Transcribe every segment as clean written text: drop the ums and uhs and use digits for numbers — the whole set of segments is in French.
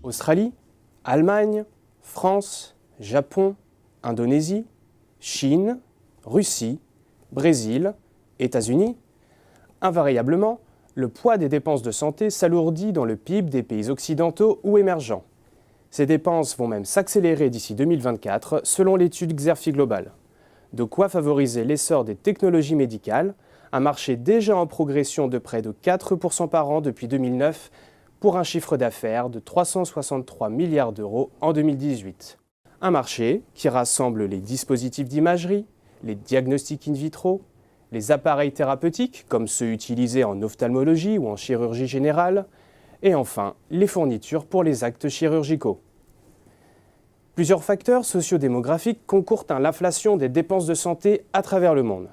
Australie, Allemagne, France, Japon, Indonésie, Chine, Russie, Brésil, États-Unis. Invariablement, le poids des dépenses de santé s'alourdit dans le PIB des pays occidentaux ou émergents. Ces dépenses vont même s'accélérer d'ici 2024 selon l'étude Xerfi Global. De quoi favoriser l'essor des technologies médicales, un marché déjà en progression de près de 4% par an depuis 2009 pour un chiffre d'affaires de 363 milliards d'euros en 2018. Un marché qui rassemble les dispositifs d'imagerie, les diagnostics in vitro, les appareils thérapeutiques comme ceux utilisés en ophtalmologie ou en chirurgie générale, et enfin les fournitures pour les actes chirurgicaux. Plusieurs facteurs sociodémographiques concourent à l'inflation des dépenses de santé à travers le monde.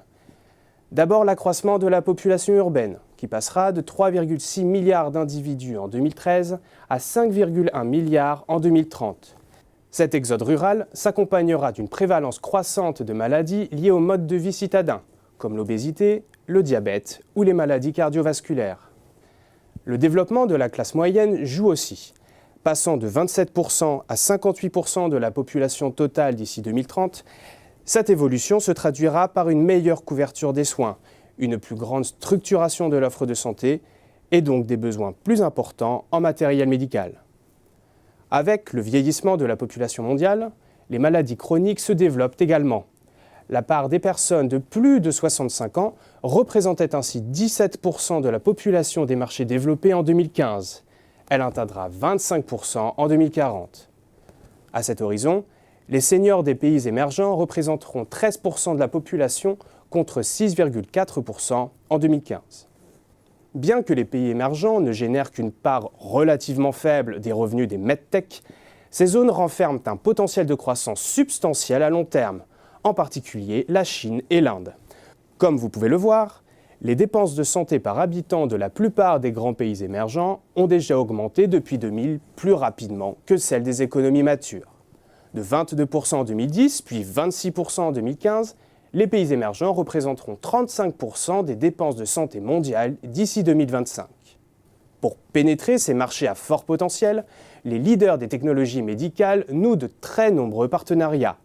D'abord l'accroissement de la population urbaine, qui passera de 3,6 milliards d'individus en 2013 à 5,1 milliards en 2030. Cet exode rural s'accompagnera d'une prévalence croissante de maladies liées au mode de vie citadin, comme l'obésité, le diabète ou les maladies cardiovasculaires. Le développement de la classe moyenne joue aussi. Passant de 27% à 58% de la population totale d'ici 2030, cette évolution se traduira par une meilleure couverture des soins, une plus grande structuration de l'offre de santé et donc des besoins plus importants en matériel médical. Avec le vieillissement de la population mondiale, les maladies chroniques se développent également. La part des personnes de plus de 65 ans représentait ainsi 17% de la population des marchés développés en 2015. Elle atteindra 25% en 2040. À cet horizon, les seniors des pays émergents représenteront 13% de la population contre 6,4% en 2015. Bien que les pays émergents ne génèrent qu'une part relativement faible des revenus des medtech, ces zones renferment un potentiel de croissance substantiel à long terme, en particulier la Chine et l'Inde. Comme vous pouvez le voir, les dépenses de santé par habitant de la plupart des grands pays émergents ont déjà augmenté depuis 2000 plus rapidement que celles des économies matures. De 22% en 2010, puis 26% en 2015, les pays émergents représenteront 35% des dépenses de santé mondiales d'ici 2025. Pour pénétrer ces marchés à fort potentiel, les leaders des technologies médicales nouent de très nombreux partenariats.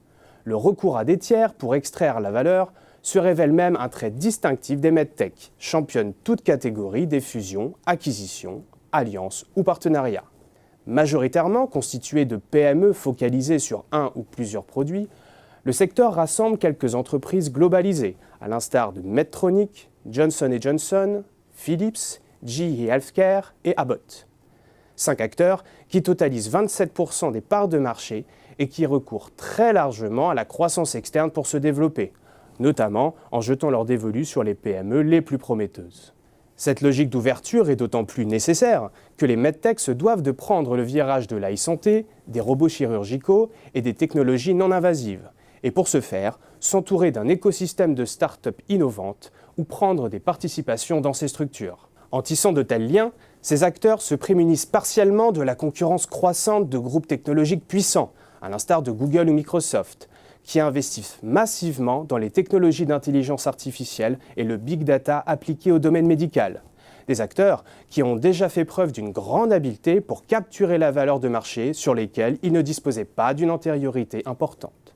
Le recours à des tiers pour extraire la valeur se révèle même un trait distinctif des medtech, championnes toutes catégories des fusions, acquisitions, alliances ou partenariats. Majoritairement constitué de PME focalisées sur un ou plusieurs produits, le secteur rassemble quelques entreprises globalisées, à l'instar de Medtronic, Johnson & Johnson, Philips, GE Healthcare et Abbott. 5 acteurs qui totalisent 27% des parts de marché et qui recourent très largement à la croissance externe pour se développer, notamment en jetant leur dévolu sur les PME les plus prometteuses. Cette logique d'ouverture est d'autant plus nécessaire que les medtech se doivent de prendre le virage de l'e-santé, des robots chirurgicaux et des technologies non invasives, et pour ce faire, s'entourer d'un écosystème de start-up innovantes ou prendre des participations dans ces structures. En tissant de tels liens, ces acteurs se prémunissent partiellement de la concurrence croissante de groupes technologiques puissants, à l'instar de Google ou Microsoft, qui investissent massivement dans les technologies d'intelligence artificielle et le big data appliqué au domaine médical. Des acteurs qui ont déjà fait preuve d'une grande habileté pour capturer la valeur de marché sur lesquels ils ne disposaient pas d'une antériorité importante.